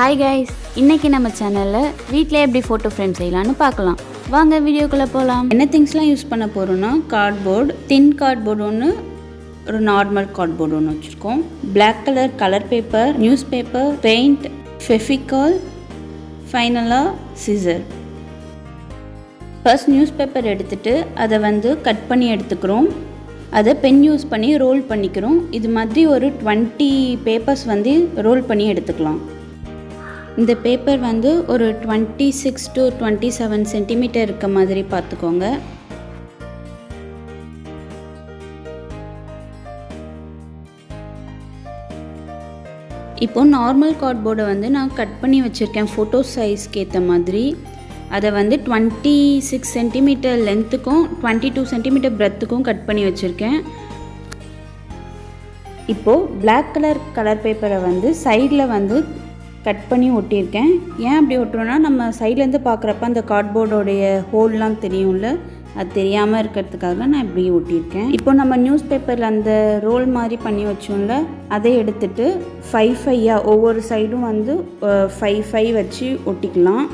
Hi guys, இன்றைக்கி நம்ம சேனலில் வீட்டில் எப்படி ஃபோட்டோ ஃப்ரேம் செய்யலான்னு பார்க்கலாம். வாங்க வீடியோக்குள்ளே போகலாம். என்ன திங்ஸ்லாம் யூஸ் பண்ண போகிறோன்னா, கார்ட்போர்டு, தின் கார்ட்போர்டு ஒன்று, ஒரு நார்மல் கார்ட்போர்டு ஒன்று வச்சுருக்கோம். Black colour paper, newspaper, paint, Fevicol, ஃபைனலாக சிசர். ஃபர்ஸ்ட் நியூஸ் பேப்பர் எடுத்துகிட்டு அதை கட் பண்ணி எடுத்துக்கிறோம். அதை பென் யூஸ் பண்ணி ரோல் பண்ணிக்கிறோம். இது மாதிரி ஒரு 20 பேப்பர்ஸ் ரோல் பண்ணி எடுத்துக்கலாம். இந்த பேப்பர் ஒரு 26 to 27 சென்டிமீட்டர் இருக்க மாதிரி பார்த்துக்கோங்க. இப்போ நார்மல் கார்ட்போர்டை நான் கட் பண்ணி வச்சுருக்கேன் ஃபோட்டோ சைஸ்க்கு ஏற்ற மாதிரி. அதை 26 சென்டிமீட்டர் லென்த்துக்கும் 22 சென்டிமீட்டர் பிரெத்துக்கும் கட் பண்ணி வச்சுருக்கேன். இப்போது பிளாக் கலர் பேப்பரை சைடில் கட் பண்ணி ஒட்டியிருக்கேன். ஏன் அப்படி ஒட்டுறோன்னா, நம்ம சைட்லேருந்து பார்க்குறப்ப அந்த கார்ட்போர்டோடைய ஹோல்லாம் தெரியும்ல, அது தெரியாமல் இருக்கிறதுக்காக நான் இப்படி ஒட்டியிருக்கேன். இப்போ நம்ம நியூஸ் பேப்பரில் அந்த ரோல் மாதிரி பண்ணி வச்சோம்ல, அதை எடுத்துகிட்டு 5 ஒவ்வொரு சைடும் 5 வச்சு ஒட்டிக்கலாம்.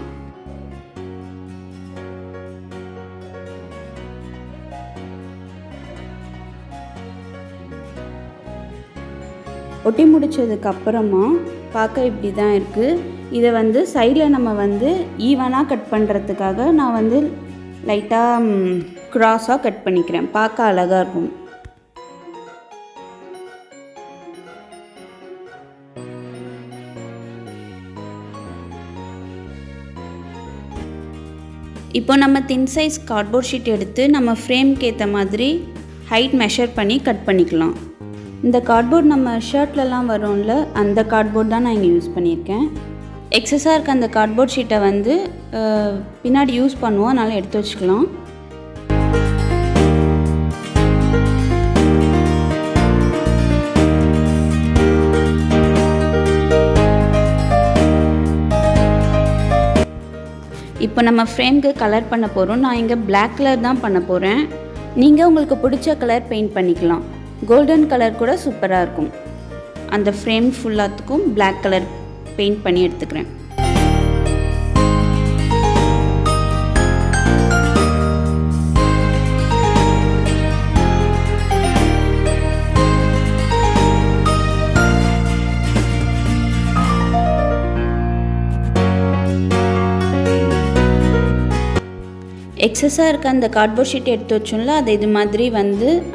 ஒட்டி முடித்ததுக்கு அப்புறமா பார்க்க இப்படி தான் இருக்குது. இதை சைடில் நம்ம ஈவனாக கட் பண்ணுறதுக்காக நான் லைட்டாக க்ராஸாக கட் பண்ணிக்கிறேன். பார்க்க அழகாக இருக்கும். இப்போ நம்ம தின் சைஸ் கார்ட்போர்ட் ஷீட் எடுத்து நம்ம ஃப்ரேம்க்கு ஏற்ற மாதிரி ஹைட் மெஷர் பண்ணி கட் பண்ணிக்கலாம். இந்த கார்ட்போர்ட் நம்ம ஷர்ட்லலாம் வரும்ல, அந்த கார்ட்போர்ட் தான் நான் இங்கே யூஸ் பண்ணியிருக்கேன். எக்ஸஸாக இருக்க அந்த கார்ட்போர்ட் ஷீட்டை பின்னாடி யூஸ் பண்ணுவோம், அதனால் எடுத்து வச்சுக்கலாம். இப்போ நம்ம ஃப்ரேம்க்கு கலர் பண்ண போகிறோம். நான் இங்கே பிளாக் கலர் தான் பண்ண போகிறேன். நீங்கள் உங்களுக்கு பிடிச்ச கலர் பெயிண்ட் பண்ணிக்கலாம். கோல்டன் கலர் கூட சூப்பராக இருக்கும். அந்த ஃப்ரேம் ஃபுல்லாத்துக்கும் பிளாக் கலர் பெயிண்ட் பண்ணி எடுத்துக்கிறேன். எக்ஸஸாக இருக்க அந்த கார்ட்போர்ட் ஷீட் எடுத்து வச்சோம்ல, அது இது மாதிரி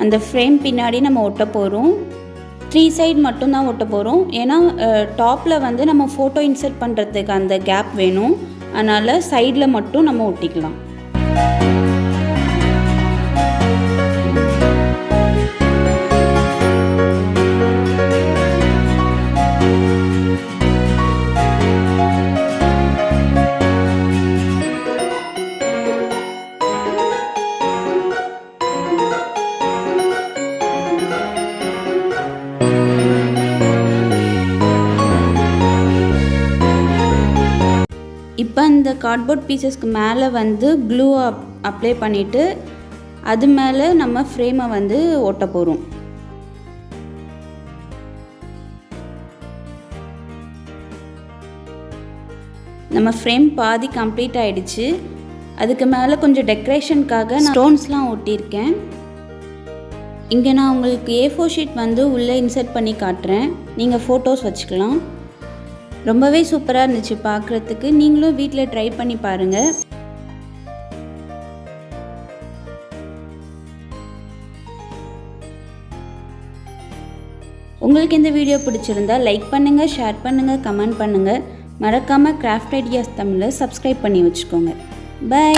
அந்த ஃப்ரேம் பின்னாடி நம்ம ஒட்ட போகிறோம். 3 சைடு மட்டும்தான் ஒட்ட போகிறோம். ஏன்னா டாப்பில் நம்ம ஃபோட்டோ இன்சர்ட் பண்ணுறதுக்கு அந்த கேப் வேணும். அதனால் சைடில் மட்டும் நம்ம ஒட்டிக்கலாம். இப்போ இந்த கார்ட்போர்ட் பீசஸ்க்கு மேலே க்ளூ அப்ளை பண்ணிவிட்டு அது மேலே நம்ம ஃப்ரேமை ஒட்ட போகிறோம். நம்ம ஃப்ரேம் பாதி கம்ப்ளீட் ஆகிடுச்சு. அதுக்கு மேலே கொஞ்சம் டெக்கரேஷனுக்காக நான் ஸ்டோன்ஸ்லாம் ஒட்டியிருக்கேன். இங்கே நான் உங்களுக்கு A4 ஷீட் உள்ளே இன்சர்ட் பண்ணி காட்டுறேன். நீங்கள் ஃபோட்டோஸ் வச்சுக்கலாம். ரொம்பவே சூப்பராக இருந்துச்சு பார்க்குறதுக்கு. நீங்களும் வீட்டில் ட்ரை பண்ணி பாருங்கள். உங்களுக்கு இந்த வீடியோ பிடிச்சிருந்தா லைக் பண்ணுங்கள், ஷேர் பண்ணுங்கள், கமெண்ட் பண்ணுங்கள். மறக்காமல் கிராஃப்ட் ஐடியாஸ் தமிழை சப்ஸ்கிரைப் பண்ணி வச்சுக்கோங்க. பை.